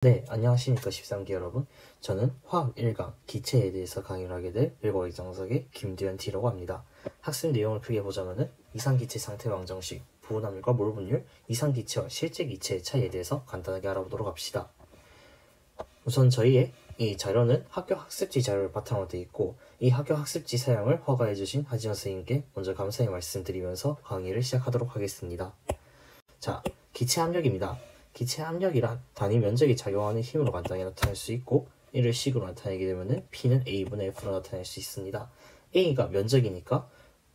네, 안녕하십니까 13기 여러분. 저는 화학 1강 기체에 대해서 강의를 하게 될 일과의 정석의 김두현 T라고 합니다. 학습 내용을 크게 보자면은 이상기체 상태 방정식, 부호나물과 몰분율, 이상기체와 실제 기체의 차이에 대해서 간단하게 알아보도록 합시다. 우선 저희의 이 자료는 학교 학습지 자료를 바탕으로 되어 있고, 이 학교 학습지 사용을 허가해주신 하지원 선생님께 먼저 감사의 말씀드리면서 강의를 시작하도록 하겠습니다. 자, 기체 압력입니다. 기체 압력이란 단위 면적이 작용하는 힘으로 간단히 나타낼 수 있고, 이를 식으로 나타내게 되면 P는 A분의 F로 나타낼 수 있습니다. A가 면적이니까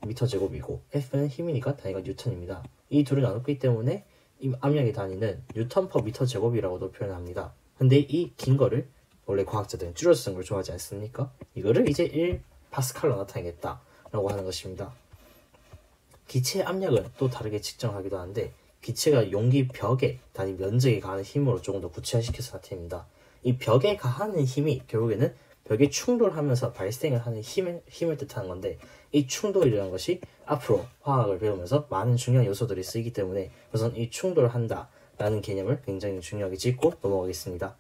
미터 제곱이고 F는 힘이니까 단위가 뉴턴입니다. 이 둘을 나눴기 때문에 이 압력의 단위는 뉴턴 퍼 미터 제곱이라고도 표현합니다. 근데 이 긴 거를 원래 과학자들은 줄여서 쓴 걸 좋아하지 않습니까? 이거를 이제 1파스칼로 나타내겠다 라고 하는 것입니다. 기체의 압력은 또 다르게 측정하기도 하는데, 기체가 용기 벽에 단위 면적에 가하는 힘으로 조금 더 구체화시켜서 나타냅니다. 이 벽에 가하는 힘이 결국에는 벽에 충돌하면서 발생을 하는 힘을 뜻하는 건데, 이 충돌이라는 것이 앞으로 화학을 배우면서 많은 중요한 요소들이 쓰이기 때문에 우선 이 충돌을 한다 라는 개념을 굉장히 중요하게 짚고 넘어가겠습니다.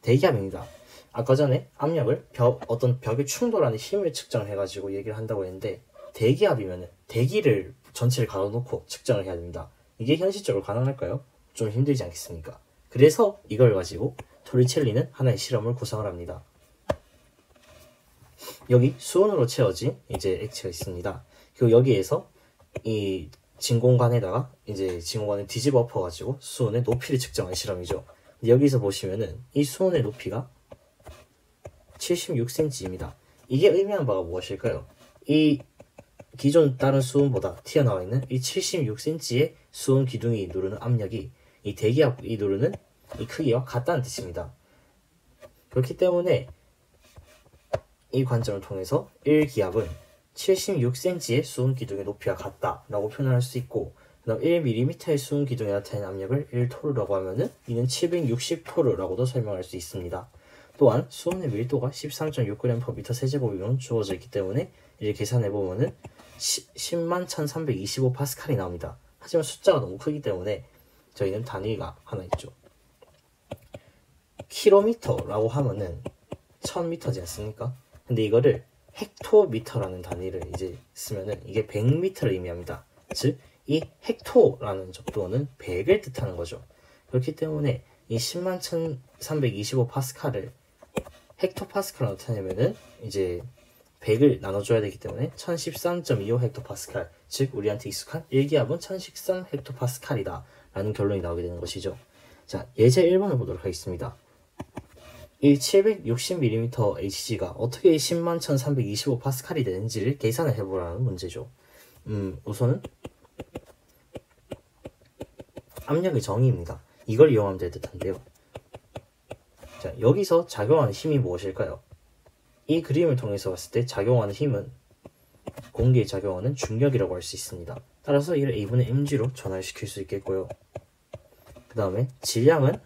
대기압입니다. 아까 전에 압력을 어떤 벽에 충돌하는 힘을 측정해가지고 얘기를 한다고 했는데, 대기압이면 대기를 전체를 가둬놓고 측정을 해야 됩니다. 이게 현실적으로 가능할까요? 좀 힘들지 않겠습니까? 그래서 이걸 가지고 토리첼리는 하나의 실험을 구성을 합니다. 여기 수온으로 채워진 이제 액체가 있습니다. 그리고 여기에서 이 진공관에다가 이제 진공관을 뒤집어 엎어가지고 수온의 높이를 측정한 실험이죠. 여기서 보시면은 이 수온의 높이가 76cm입니다. 이게 의미하는 바가 무엇일까요? 이 기존 다른 수온보다 튀어나와 있는 이 76cm의 수온 기둥이 누르는 압력이 이 대기압이 누르는 이 크기와 같다는 뜻입니다. 그렇기 때문에 이 관점을 통해서 1기압은 76cm의 수온 기둥의 높이와 같다라고 표현할 수 있고, 그 다음 1mm의 수온 기둥에 나타나는 압력을 1토르라고 하면은 이는 760토르라고도 설명할 수 있습니다. 또한 수온의 밀도가 13.6g/m 세제곱이면 주어져 있기 때문에 이를 계산해보면은 101,325파스칼이 나옵니다. 하지만 숫자가 너무 크기 때문에 저희는 단위가 하나 있죠. 킬로미터라고 하면은 1000m지 않습니까? 근데 이거를 헥토미터라는 단위를 이제 쓰면은 이게 100m를 의미합니다. 즉, 이 헥토라는 적도는 100을 뜻하는 거죠. 그렇기 때문에 이 101,325파스칼을 헥토파스칼로 나타내면은 이제 100을 나눠줘야 되기 때문에 1013.25 헥토파스칼, 즉 우리한테 익숙한 1기압은 1013 헥토파스칼이다 라는 결론이 나오게 되는 것이죠. 자, 예제 1번을 보도록 하겠습니다. 이 760mm HG가 어떻게 101,325파스칼이 되는지를 계산을 해보라는 문제죠. 우선은 압력의 정의입니다. 이걸 이용하면 될 듯한데요. 자, 여기서 작용하는 힘이 무엇일까요? 이 그림을 통해서 봤을 때 작용하는 힘은 공기에 작용하는 중력이라고 할 수 있습니다. 따라서 이를 A분의 mg로 전환시킬 수 있겠고요. 그 다음에 질량은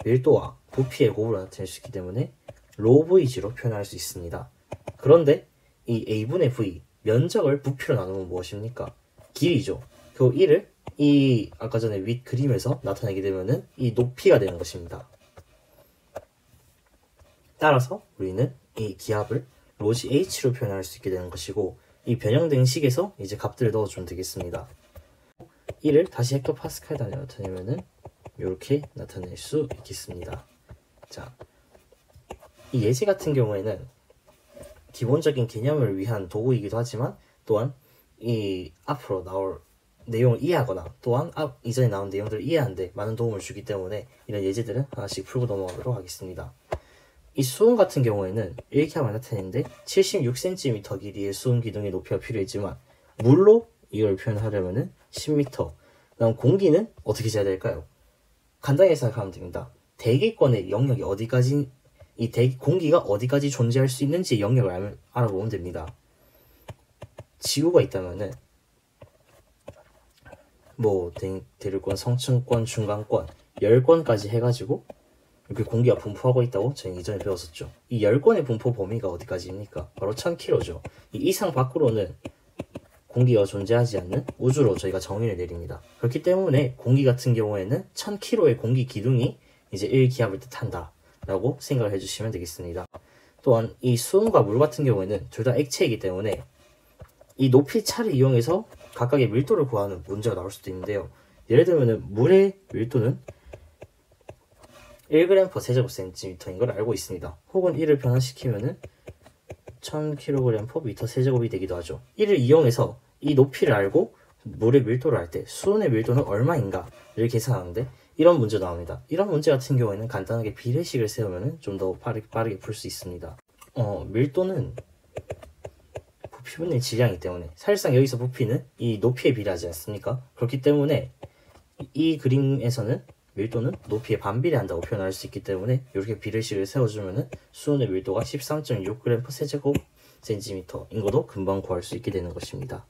밀도와 부피의 곱으로 나타낼 수 있기 때문에 ρVg로 표현할 수 있습니다. 그런데 이 A분의 V, 면적을 부피로 나누면 무엇입니까? 길이죠. 그리고 이를 이 아까 전에 윗 그림에서 나타내게 되면은 이 높이가 되는 것입니다. 따라서 우리는 이 기압을 로지 h로 표현할 수 있게 되는 것이고, 이 변형된 식에서 이제 값들을 넣어주면 되겠습니다. 이를 다시 헥토파스칼 단위로 나타내면은 이렇게 나타낼 수 있겠습니다. 자, 이 예제 같은 경우에는 기본적인 개념을 위한 도구이기도 하지만, 또한 이 앞으로 나올 내용을 이해하거나 또한 이전에 나온 내용들을 이해하는데 많은 도움을 주기 때문에 이런 예제들은 하나씩 풀고 넘어가도록 하겠습니다. 이 수온 같은 경우에는 1기압을 나타내는데 76cm 길이의 수온 기둥의 높이가 필요했지만, 물로 이걸 표현하려면은 10m. 그다음 공기는 어떻게 재야 될까요? 간단히 생각하면 됩니다. 대기권의 영역이 어디까지, 공기가 어디까지 존재할 수 있는지 영역을 알아보면 됩니다. 지구가 있다면은 뭐 대륙권, 성층권, 중간권, 열권까지 해가지고 이렇게 공기가 분포하고 있다고 저희 이전에 배웠었죠. 이 열권의 분포 범위가 어디까지입니까? 바로 1000km죠. 이 이상 밖으로는 공기가 존재하지 않는 우주로 저희가 정의를 내립니다. 그렇기 때문에 공기 같은 경우에는 1000km의 공기 기둥이 이제 1기압을 뜻한다 라고 생각을 해주시면 되겠습니다. 또한 이 수온과 물 같은 경우에는 둘 다 액체이기 때문에 이 높이 차를 이용해서 각각의 밀도를 구하는 문제가 나올 수도 있는데요. 예를 들면 물의 밀도는 1g/cm인 걸 알고 있습니다. 혹은 이를 변화시키면은 1000kg/m이 되기도 하죠. 이를 이용해서 이 높이를 알고 물의 밀도를 할 때 수온의 밀도는 얼마인가를 계산하는데 이런 문제 나옵니다. 이런 문제 같은 경우에는 간단하게 비례식을 세우면 좀 더 빠르게 풀 수 있습니다. 밀도는 부피분의 질량이기 때문에 사실상 여기서 부피는 이 높이에 비례하지 않습니까? 그렇기 때문에 이 그림에서는 밀도는 높이에 반비례한다고 표현할 수 있기 때문에 이렇게 비례식을 세워주면은 수온의 밀도가 13.6g/cm인 것도 금방 구할 수 있게 되는 것입니다.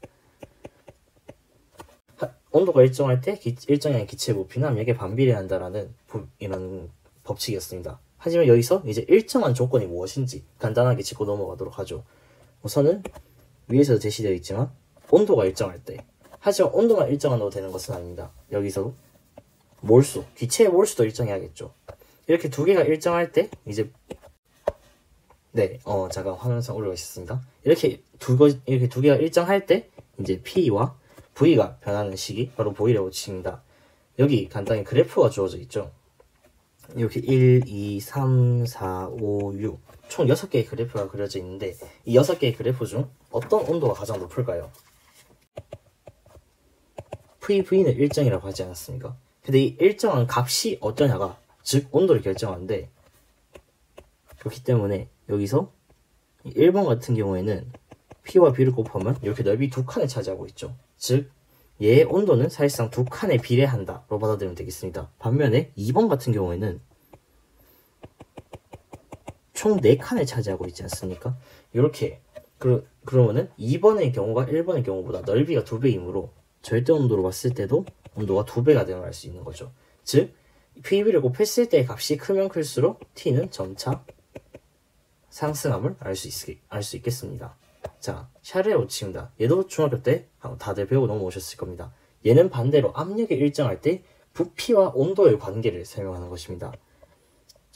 온도가 일정할 때 일정량의 기체의 부피는 압력에 반비례한다라는 이런 법칙이었습니다. 하지만 여기서 이제 일정한 조건이 무엇인지 간단하게 짚고 넘어가도록 하죠. 우선은 위에서도 제시되어 있지만 온도가 일정할 때, 하지만 온도만 일정한다고 되는 것은 아닙니다. 여기서 몰수, 기체의 몰수도 일정해야겠죠. 이렇게 두 개가 일정할 때 이제 잠깐 화면상 올라가 있었습니다. 이렇게 두 개가 일정할 때 이제 P와 V가 변하는 식이 바로 보일의 법칙입니다. 여기 간단히 그래프가 주어져 있죠. 이렇게 1, 2, 3, 4, 5, 6 총 6개의 그래프가 그려져 있는데 이 6개의 그래프 중 어떤 온도가 가장 높을까요? VV는 일정이라고 하지 않았습니까? 근데 이 일정한 값이 어떠냐가 즉 온도를 결정하는데, 그렇기 때문에 여기서 1번 같은 경우에는 P와 B를 곱하면 이렇게 넓이 두 칸을 차지하고 있죠. 즉 얘의 온도는 사실상 두 칸에 비례한다로 받아들이면 되겠습니다. 반면에 2번 같은 경우에는 총 4칸을 차지하고 있지 않습니까? 이렇게 그러면은 2번의 경우가 1번의 경우보다 넓이가 2배이므로 절대 온도로 봤을 때도 온도가 2배가 되는 걸 알 수 있는 거죠. 즉 PB를 곱했을 때의 값이 크면 클수록 T는 점차 상승함을 알 수 있겠습니다. 자, 샤르의 법칙입니다. 얘도 중학교 때 다들 배우고 넘어오셨을 겁니다. 얘는 반대로 압력이 일정할 때 부피와 온도의 관계를 설명하는 것입니다.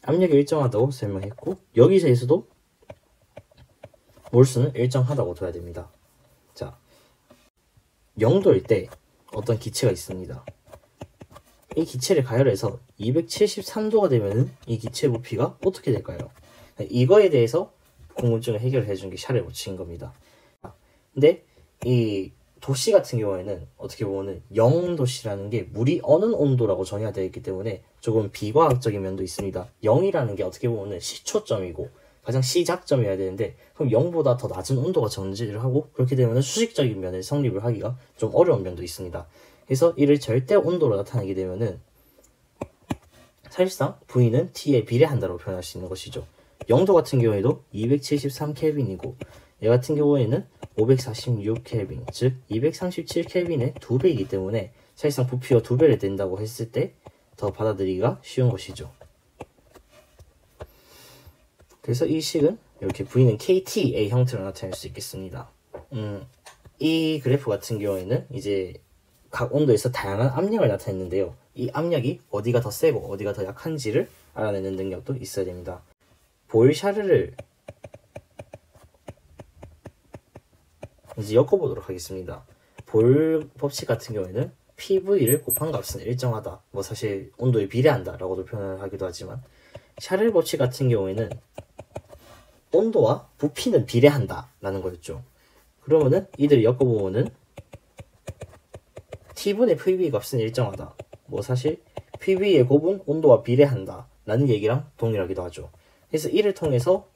압력이 일정하다고 설명했고 여기서에서도 몰수는 일정하다고 둬야 됩니다. 자, 0도일 때 어떤 기체가 있습니다. 이 기체를 가열해서 273도가 되면은 이 기체 부피가 어떻게 될까요? 이거에 대해서 궁금증을 해결해 준 게 샤르의 법칙인 겁니다. 근데 이 도시 같은 경우에는 어떻게 보면은 영도시라는 게 물이 어는 온도라고 정의가 되어 있기 때문에 조금 비과학적인 면도 있습니다. 0이라는 게 어떻게 보면은 시초점이고 가장 시작점이어야 되는데 그럼 0보다 더 낮은 온도가 존재를 하고 그렇게 되면 수식적인 면에 성립을 하기가 좀 어려운 면도 있습니다. 그래서 이를 절대 온도로 나타내게 되면은 사실상 V는 T에 비례한다고 표현할 수 있는 것이죠. 0도 같은 경우에도 273켈빈이고 얘 같은 경우에는 546켈빈, 즉 237켈빈의 2배이기 때문에 사실상 부피와 2배를 낸다고 했을 때 더 받아들이기가 쉬운 것이죠. 그래서 이 식은 이렇게 V는 KT의 형태로 나타낼 수 있겠습니다. 이 그래프 같은 경우에는 이제 각 온도에서 다양한 압력을 나타냈는데요. 이 압력이 어디가 더 세고 어디가 더 약한지를 알아내는 능력도 있어야 됩니다. 보일-샤르를 이제 엮어보도록 하겠습니다. 보일 법칙 같은 경우에는 PV를 곱한 값은 일정하다, 뭐 사실 온도에 비례한다 라고도 표현을 하기도 하지만 샤를 법칙 같은 경우에는 온도와 부피는 비례한다 라는 거였죠. 그러면은 이들을 엮어보면은 T분의 PV 값은 일정하다, 뭐 사실 PV의 곱은 온도와 비례한다 라는 얘기랑 동일하기도 하죠. 그래서 이를 통해서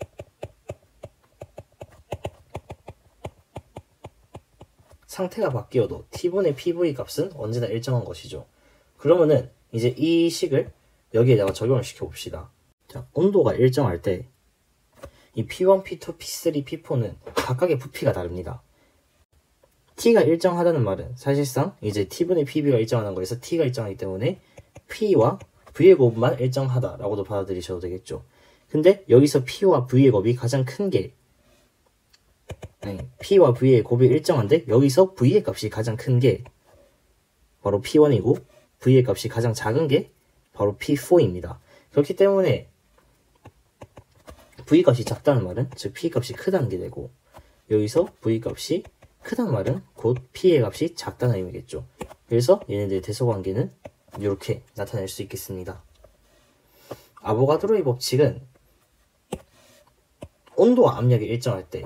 상태가 바뀌어도 T분의 PV 값은 언제나 일정한 것이죠. 그러면은 이제 이 식을 여기에다가 적용을 시켜봅시다. 자, 온도가 일정할 때 이 P1, P2, P3, P4는 각각의 부피가 다릅니다. T가 일정하다는 말은 사실상 이제 T분의 PV가 일정하다는 거에서 T가 일정하기 때문에 P와 V의 곱만 일정하다라고도 받아들이셔도 되겠죠. 근데 여기서 P와 V의 곱이 가장 큰 게 P와 V의 곱이 일정한데 여기서 V의 값이 가장 큰 게 바로 P1이고 V의 값이 가장 작은 게 바로 P4입니다. 그렇기 때문에 V값이 작다는 말은 즉 P값이 크다는 게 되고, 여기서 V값이 크다는 말은 곧 P의 값이 작다는 의미겠죠. 그래서 얘네들의 대소관계는 이렇게 나타낼 수 있겠습니다. 아보가드로의 법칙은 온도와 압력이 일정할 때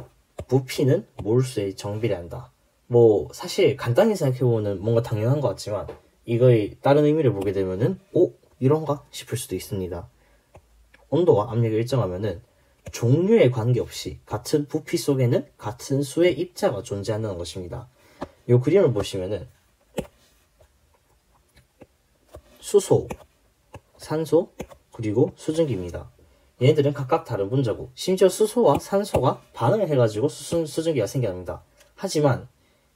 부피는 몰수에 정비례한다. 뭐 사실 간단히 생각해보면 뭔가 당연한 것 같지만 이거의 다른 의미를 보게 되면은 이런가 싶을 수도 있습니다. 온도와 압력이 일정하면은 종류에 관계없이 같은 부피 속에는 같은 수의 입자가 존재한다는 것입니다. 이 그림을 보시면은 수소, 산소, 그리고 수증기입니다. 얘네들은 각각 다른 분자고 심지어 수소와 산소가 반응을 해가지고 수증기가 생겨납니다. 하지만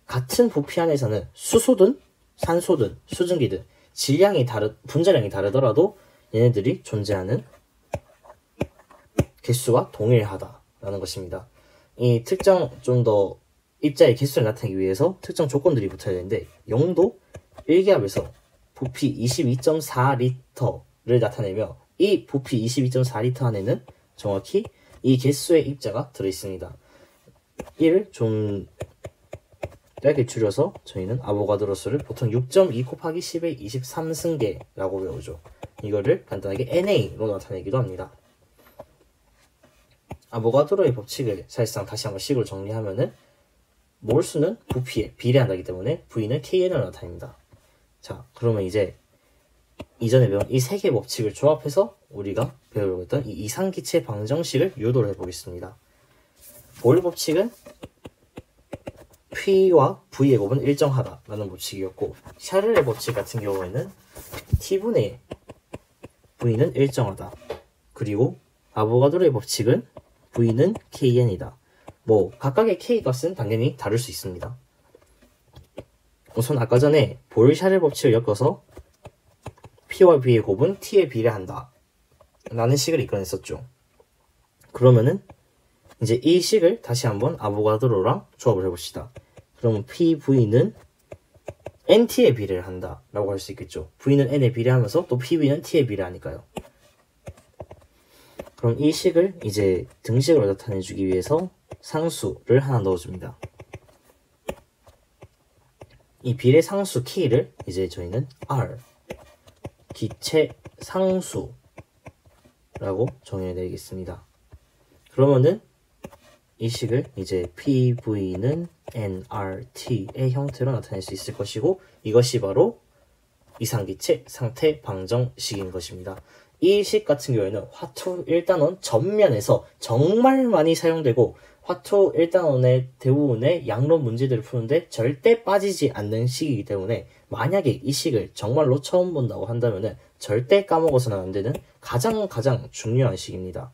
같은 부피 안에서는 수소든 산소든 수증기든 분자량이 다르더라도 얘네들이 존재하는 개수가 동일하다라는 것입니다. 이 특정 좀 더 입자의 개수를 나타내기 위해서 특정 조건들이 붙어야 되는데 0도 1기압에서 부피 22.4리터를 나타내며 이 부피 22.4리터 안에는 정확히 이 개수의 입자가 들어있습니다. 이를 좀 짧게 줄여서 저희는 아보가드로 수를 보통 6.2 곱하기 10의 23승계라고 배우죠. 이거를 간단하게 NA로 나타내기도 합니다. 아보가드로의 법칙을 사실상 다시 한번 식으로 정리하면은 몰수는 부피에 비례한다기 때문에 V는 KN으로 나타냅니다. 자, 그러면 이제 이전에 배운 이 세 개의 법칙을 조합해서 우리가 배우려고 했던 이 이상기체 방정식을 유도를 해보겠습니다. 보일 법칙은 P와 V의 곱은 일정하다라는 법칙이었고, 샤를의 법칙 같은 경우에는 T분의 V는 일정하다. 그리고 아보가드로의 법칙은 V는 KN이다. 뭐 각각의 K 값은 당연히 다를 수 있습니다. 우선 아까 전에 보일-샤를 법칙을 엮어서 P와 V의 곱은 T에 비례한다 라는 식을 이끌어냈었죠. 그러면은 이제 이 식을 다시 한번 아보가드로랑 조합을 해봅시다. 그러면 PV는 NT에 비례를 한다 라고 할 수 있겠죠. V는 N에 비례하면서 또 PV는 T에 비례하니까요. 그럼 이 식을 이제 등식으로 나타내주기 위해서 상수를 하나 넣어줍니다. 이 비례 상수 K를 이제 저희는 R, 기체 상수라고 정의해내겠습니다. 그러면은 이 식을 이제 PV는 nRT의 형태로 나타낼 수 있을 것이고, 이것이 바로 이상기체 상태 방정식인 것입니다. 이 식 같은 경우에는 화투 1단원 전면에서 정말 많이 사용되고 화투 1단원의 대부분의 양론 문제들을 푸는데 절대 빠지지 않는 식이기 때문에 만약에 이 식을 정말로 처음 본다고 한다면 절대 까먹어서는 안 되는 가장 중요한 식입니다.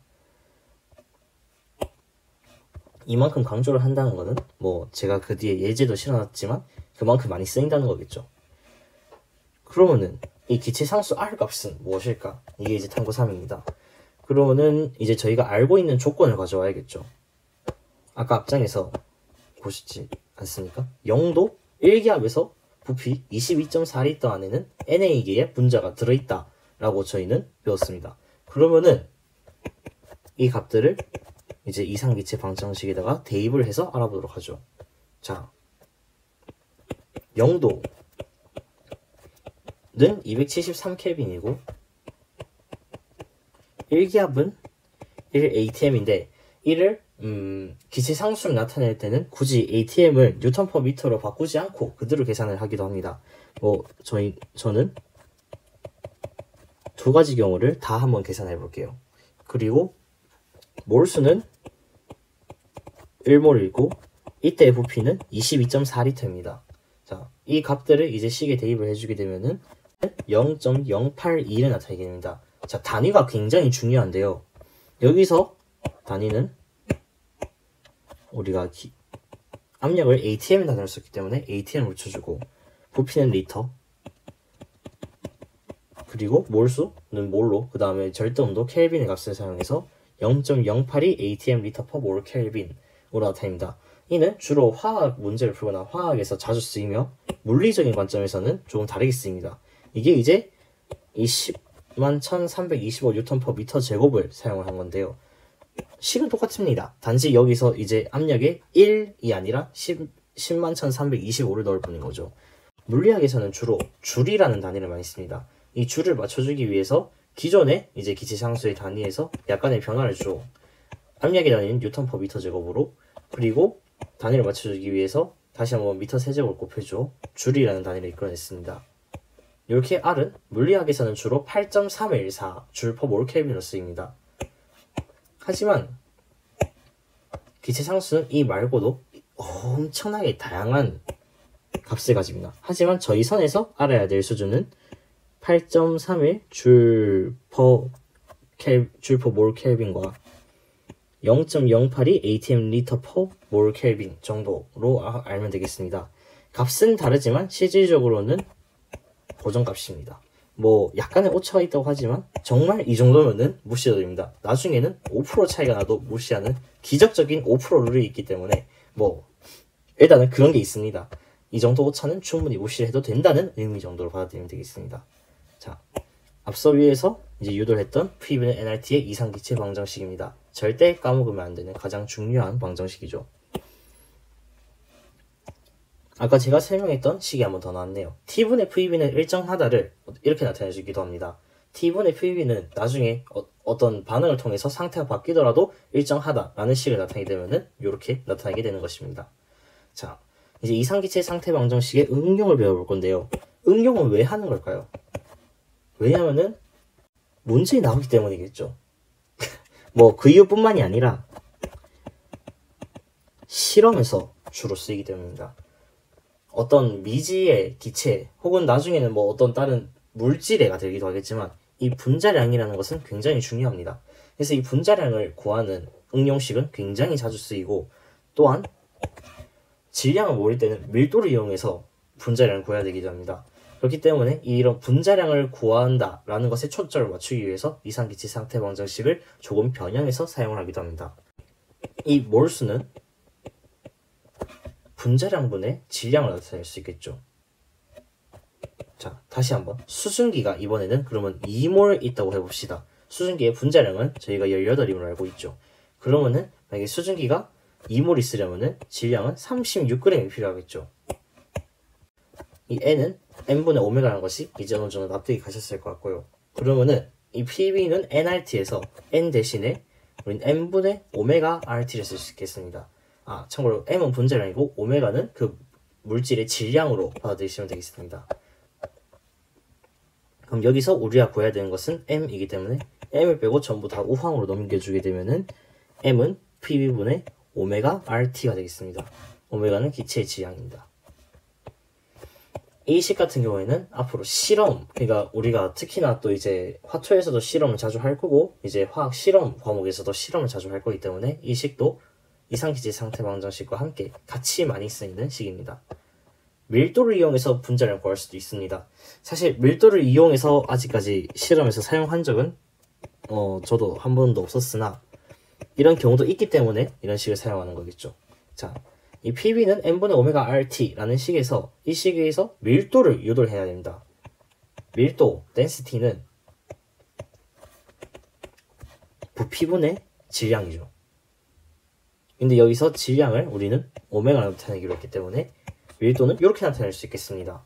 이만큼 강조를 한다는 것은 뭐 제가 그 뒤에 예제도 실어놨지만 그만큼 많이 쓰인다는 거겠죠. 그러면은 이 기체 상수 R 값은 무엇일까? 이게 이제 탐구 3입니다. 그러면은 이제 저희가 알고 있는 조건을 가져와야겠죠. 아까 앞장에서 보시지 않습니까? 0도 1기압에서 부피 22.4리터 안에는 NA개의 분자가 들어있다 라고 저희는 배웠습니다. 그러면은 이 값들을 이제 이상기체 방정식에다가 대입을 해서 알아보도록 하죠. 자, 0도는 273켈빈이고 1기압은 1atm인데 이를 기체 상수를 나타낼 때는 굳이 atm을 뉴턴 퍼 미터로 바꾸지 않고 그대로 계산을 하기도 합니다. 저는 두 가지 경우를 다 한번 계산해 볼게요. 그리고 몰수는 1몰이고 이때의 부피는 22.4리터입니다. 자, 이 값들을 이제 식에 대입을 해주게 되면은 0.082를 나타내게 됩니다. 자, 단위가 굉장히 중요한데요. 여기서 단위는 우리가 압력을 atm에 나눴었기 때문에 atm을 붙여주고 부피는 리터, 그리고 몰수는 몰로, 그 다음에 절대온도 켈빈의 값을 사용해서 0.082 atm 리터 퍼 몰 켈빈으로 나타냅니다. 이는 주로 화학 문제를 풀거나 화학에서 자주 쓰이며 물리적인 관점에서는 조금 다르게 쓰입니다. 이게 이제 이 101,325N/m 제곱을 사용을 한 건데요. 식은 똑같습니다. 단지 여기서 이제 압력에 1이 아니라 10만 1325를 넣을 뿐인 거죠. 물리학에서는 주로 줄이라는 단위를 많이 씁니다. 이 줄을 맞춰주기 위해서 기존의 이제 기체 상수의 단위에서 약간의 변화를 주고 압력의 단위는 N/m 제곱으로, 그리고 단위를 맞춰주기 위해서 다시 한번 미터 세제곱을 곱해줘 줄이라는 단위를 이끌어냈습니다. 이렇게 R은 물리학에서는 주로 8.314 줄/몰 켈빈으로 쓰입니다. 하지만 기체 상수는 이 말고도 엄청나게 다양한 값을 가집니다. 하지만 저희 선에서 알아야 될 수준은 8.31 줄/몰 켈빈과 0.082 atm 리터/몰 켈빈 정도로 알면 되겠습니다. 값은 다르지만 실질적으로는 고정값입니다. 뭐 약간의 오차가 있다고 하지만 정말 이 정도면은 무시해도 됩니다. 나중에는 5% 차이가 나도 무시하는 기적적인 5% 룰이 있기 때문에 뭐 일단은 그런 게 있습니다. 이 정도 오차는 충분히 무시해도 된다는 의미 정도로 받아들이면 되겠습니다. 자, 앞서 위에서 이제 유도를 했던 PV는 NRT의 이상기체 방정식입니다. 절대 까먹으면 안 되는 가장 중요한 방정식이죠. 아까 제가 설명했던 식이 한번 더 나왔네요. T분의 VB는 일정하다를 이렇게 나타내주기도 합니다. T분의 VB는 나중에 어떤 반응을 통해서 상태가 바뀌더라도 일정하다라는 식을 나타내게 되면은 이렇게 나타나게 되는 것입니다. 자, 이제 이상기체 상태 방정식의 응용을 배워볼 건데요. 응용은 왜 하는 걸까요? 왜냐면은 문제에 나오기 때문이겠죠. 뭐 그 이유뿐만이 아니라 실험에서 주로 쓰이기 때문입니다. 어떤 미지의 기체 혹은 나중에는 뭐 어떤 다른 물질애가 되기도 하겠지만 이 분자량이라는 것은 굉장히 중요합니다. 그래서 이 분자량을 구하는 응용식은 굉장히 자주 쓰이고, 또한 질량을 모를 때는 밀도를 이용해서 분자량을 구해야 되기도 합니다. 그렇기 때문에 이런 분자량을 구한다라는 것에 초점을 맞추기 위해서 이상기체 상태 방정식을 조금 변형해서 사용을 하기도 합니다. 이 몰수는 분자량분의 질량을 나타낼 수 있겠죠. 자, 다시 한번 수증기가 이번에는 그러면 2몰 있다고 해봅시다. 수증기의 분자량은 저희가 18임으로 알고 있죠. 그러면은 만약에 수증기가 2몰 있으려면은 질량은 36g이 필요하겠죠. 이 N은 N분의 오메가라는 것이 이제 어느 정도 납득이 가셨을 것 같고요. 그러면은 이 PB는 NRT에서 N 대신에 우린 N분의 오메가 RT를 쓸 수 있겠습니다. 참고로 M은 분자량이고 오메가는 그 물질의 질량으로 받아들이시면 되겠습니다. 그럼 여기서 우리가 구해야 되는 것은 M이기 때문에 M을 빼고 전부 다 우항으로 넘겨주게 되면은 M은 PB분의 오메가 RT가 되겠습니다. 오메가는 기체의 질량입니다. 이 식 같은 경우에는 앞으로 실험, 그러니까 우리가 특히나 또 이제 화투에서도 실험을 자주 할 거고 이제 화학 실험 과목에서도 실험을 자주 할 거기 때문에 이 식도 이상기체 상태 방정식과 함께 같이 많이 쓰이는 식입니다. 밀도를 이용해서 분자량을 구할 수도 있습니다. 사실 밀도를 이용해서 아직까지 실험에서 사용한 적은 저도 한 번도 없었으나 이런 경우도 있기 때문에 이런 식을 사용하는 거겠죠. 자, 이 PB는 N분의 오메가 RT라는 식에서 이 식에서 밀도를 유도를 해야 됩니다. 밀도, density는 부피분의 질량이죠. 근데 여기서 질량을 우리는 오메가로 나타내기로 했기 때문에 밀도는 이렇게 나타낼 수 있겠습니다.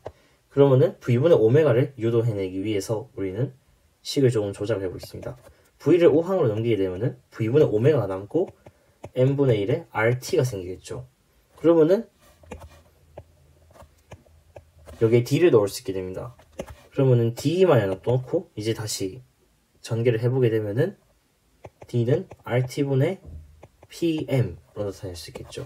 그러면은 V분의 오메가를 유도해내기 위해서 우리는 식을 조금 조작을 해보겠습니다. V를 5항으로 넘기게 되면은 V분의 오메가가 남고 N분의 1의 RT가 생기겠죠. 그러면은 여기에 D를 넣을 수 있게 됩니다. 그러면은 D만 하나 또 넣고 이제 다시 전개를 해보게 되면은 D는 RT분의 PM으로 나타낼 수 있겠죠.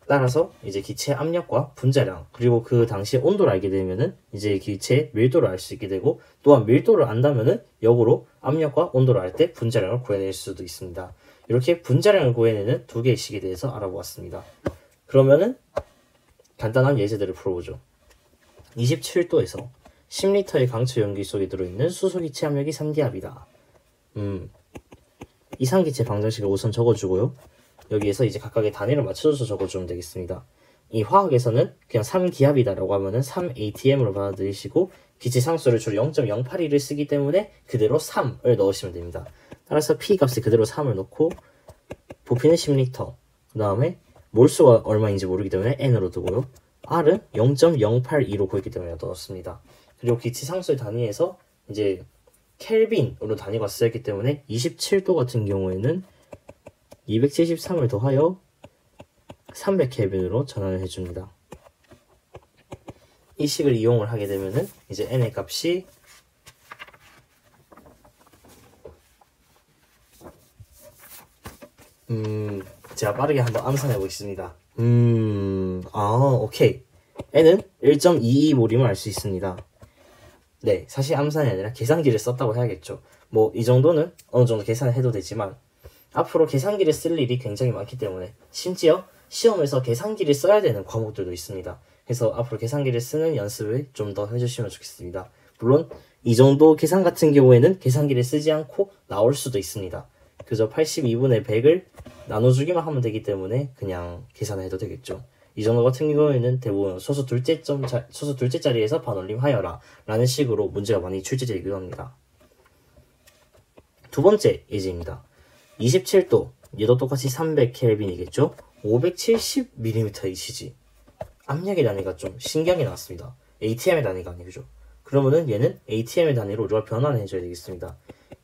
따라서 이제 기체 압력과 분자량 그리고 그 당시 온도를 알게 되면은 이제 기체의 밀도를 알 수 있게 되고, 또한 밀도를 안다면은 역으로 압력과 온도를 알 때 분자량을 구해낼 수도 있습니다. 이렇게 분자량을 구해내는 두 개의 식에 대해서 알아보았습니다. 그러면은 간단한 예제들을 풀어보죠. 27도에서 10리터의 강철 용기 속에 들어있는 수소기체 압력이 3기압이다. 이상기체 방정식을 우선 적어주고요. 여기에서 이제 각각의 단위를 맞춰줘서 적어주면 되겠습니다. 이 화학에서는 그냥 3기압이다라고 하면은 3atm으로 받아들이시고 기체 상수를 주로 0.082를 쓰기 때문에 그대로 3을 넣으시면 됩니다. 따라서 P 값에 그대로 3을 넣고 부피는 10리터, 그 다음에 몰수가 얼마인지 모르기 때문에 N으로 두고요. R은 0.082로 구했기 때문에 넣었습니다. 그리고 기체 상수의 단위에서 이제 켈빈으로 단위가 쓰였기 때문에 27도 같은 경우에는 273을 더하여 300켈빈으로 전환을 해줍니다. 이 식을 이용을 하게 되면은 이제 N의 값이 제가 빠르게 한번 암산해 보겠습니다. 오케이. N은 1.22몰임을 알 수 있습니다. 네, 사실 암산이 아니라 계산기를 썼다고 해야겠죠. 뭐 이 정도는 어느 정도 계산을 해도 되지만 앞으로 계산기를 쓸 일이 굉장히 많기 때문에 심지어 시험에서 계산기를 써야 되는 과목들도 있습니다. 그래서 앞으로 계산기를 쓰는 연습을 좀 더 해주시면 좋겠습니다. 물론 이 정도 계산 같은 경우에는 계산기를 쓰지 않고 나올 수도 있습니다. 그저 82분의 100을 나눠주기만 하면 되기 때문에 그냥 계산을 해도 되겠죠. 이 정도 같은 경우에는 대부분 소수 둘째 자리에서 반올림하여라 라는 식으로 문제가 많이 출제되기도 합니다. 두 번째 예제입니다. 27도, 얘도 똑같이 300켈빈이겠죠? 570mm의 지지. 압력의 단위가 좀 신기하게 나왔습니다. ATM의 단위가 아니죠. 그러면은 얘는 ATM의 단위로 우리가 변환을 해줘야 되겠습니다.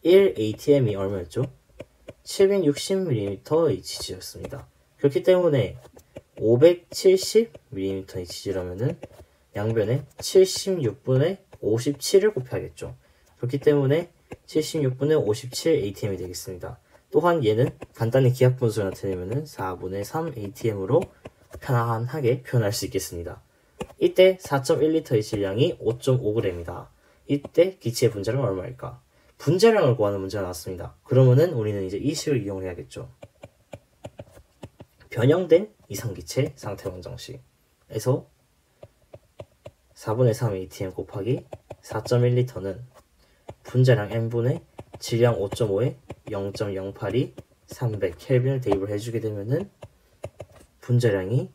1ATM이 얼마였죠? 760mm의 지지였습니다. 그렇기 때문에 570mm의 지지라면은 양변에 76분의 57을 곱해야겠죠. 그렇기 때문에 76분의 57 ATM이 되겠습니다. 또한 얘는 간단히 기하분수를 나타내면은 4분의 3 ATM으로 편안하게 표현할 수 있겠습니다. 이때 4.1리터의 질량이 5.5g입니다. 이때 기체의 분자량은 얼마일까? 분자량을 구하는 문제가 나왔습니다. 그러면은 우리는 이제 이 식을 이용을 해야겠죠. 변형된 이상기체 상태 방정식에서 4분의 3 ATM 곱하기 4.1리터는 분자량 n분의 질량 5.5에 0.082 300켈빈을 대입을 해주게 되면은 분자량이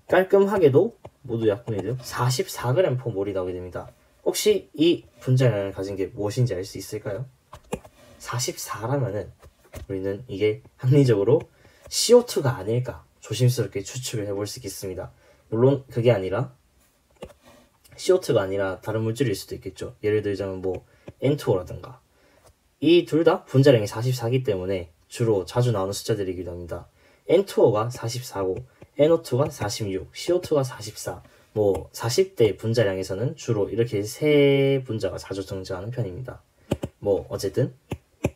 깔끔하게도 모두 약분이 44g/몰이 나오게 됩니다. 혹시 이 분자량을 가진 게 무엇인지 알 수 있을까요? 44라면은 우리는 이게 합리적으로 CO2가 아닐까 조심스럽게 추측을 해볼 수 있겠습니다. 물론 그게 아니라 CO2가 아니라 다른 물질일 수도 있겠죠. 예를 들자면 뭐 N2O라든가. 이 둘 다 분자량이 44이기 때문에 주로 자주 나오는 숫자들이기도 합니다. N2O가 44고 NO2가 46, CO2가 44. 뭐 40대 분자량에서는 주로 이렇게 세 분자가 자주 등장하는 편입니다. 뭐 어쨌든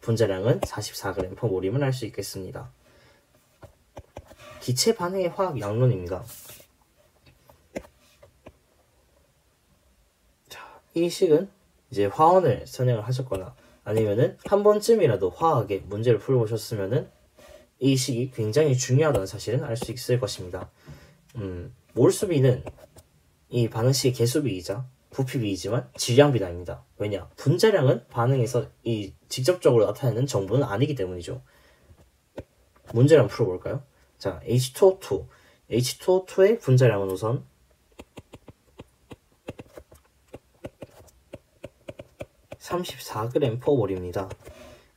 분자량은 44g/몰임을 알 수 있겠습니다. 기체 반응의 화학 양론입니다. 자, 이 식은 이제 화원을 선행을 하셨거나 아니면은 한 번쯤이라도 화학의 문제를 풀어보셨으면은 이 식이 굉장히 중요하다는 사실은 알 수 있을 것입니다. 몰수비는 이 반응식의 개수비이자 부피비이지만 질량비는 아닙니다. 왜냐? 분자량은 반응에서 이 직접적으로 나타내는 정보는 아니기 때문이죠. 문제를 한번 풀어볼까요? 자, H2O2. H2O2의 분자량은 우선 34g/몰입니다.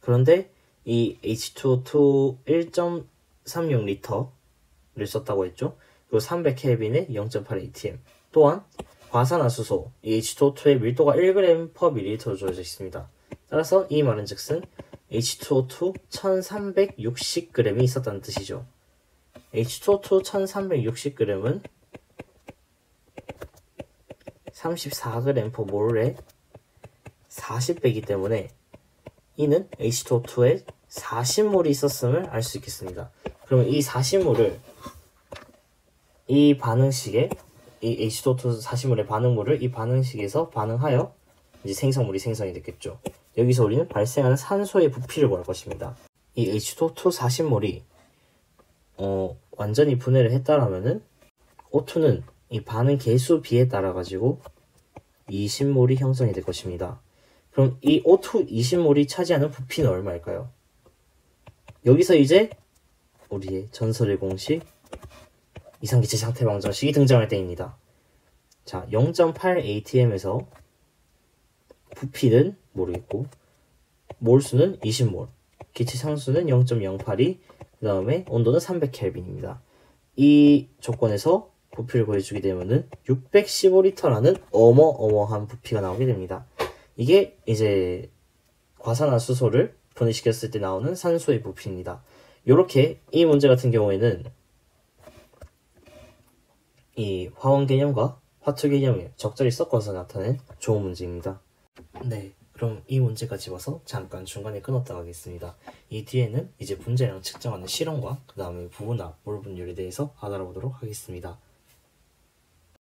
그런데 이 H2O2 1.36L를 썼다고 했죠. 그리고 300켈빈에 0.8 ATM. 또한 과산화수소 H2O2의 밀도가 1g/ml로 주어져 있습니다. 따라서 이 말은 즉슨 H2O2 1360g이 있었다는 뜻이죠. H2O2 1360g은 34g/몰에 40배이기 때문에 이는 H2O2에 40몰이 있었음을 알 수 있겠습니다. 그러면 이 40몰을 이 반응식에 이 H2O2 40몰의 반응물을 이 반응식에서 반응하여 이제 생성물이 생성이 됐겠죠. 여기서 우리는 발생하는 산소의 부피를 구할 것입니다. 이 H2O2 40몰이 완전히 분해를 했다라면은 O2는 이 반응 개수 비에 따라 가지고 20몰이 형성이 될 것입니다. 그럼 이 O2 20몰이 차지하는 부피는 얼마일까요? 여기서 이제 우리의 전설의 공식 이상기체 상태 방정식이 등장할 때입니다. 자, 0.8 atm에서 부피는 모르겠고 몰수는 20몰, 기체 상수는 0.082, 그 다음에 온도는 300켈빈입니다. 이 조건에서 부피를 구해주게 되면은 615리터라는 어마어마한 부피가 나오게 됩니다. 이게 이제 과산화수소를 분해시켰을 때 나오는 산소의 부피입니다. 이렇게 이 문제 같은 경우에는 이 화원 개념과 화투 개념을 적절히 섞어서 나타낸 좋은 문제입니다. 네, 그럼 이 문제까지 봐서 잠깐 중간에 끊었다 가겠습니다. 이 뒤에는 이제 분자량 측정하는 실험과 그 다음에 부분합, 몰분율에 대해서 알아보도록 하겠습니다.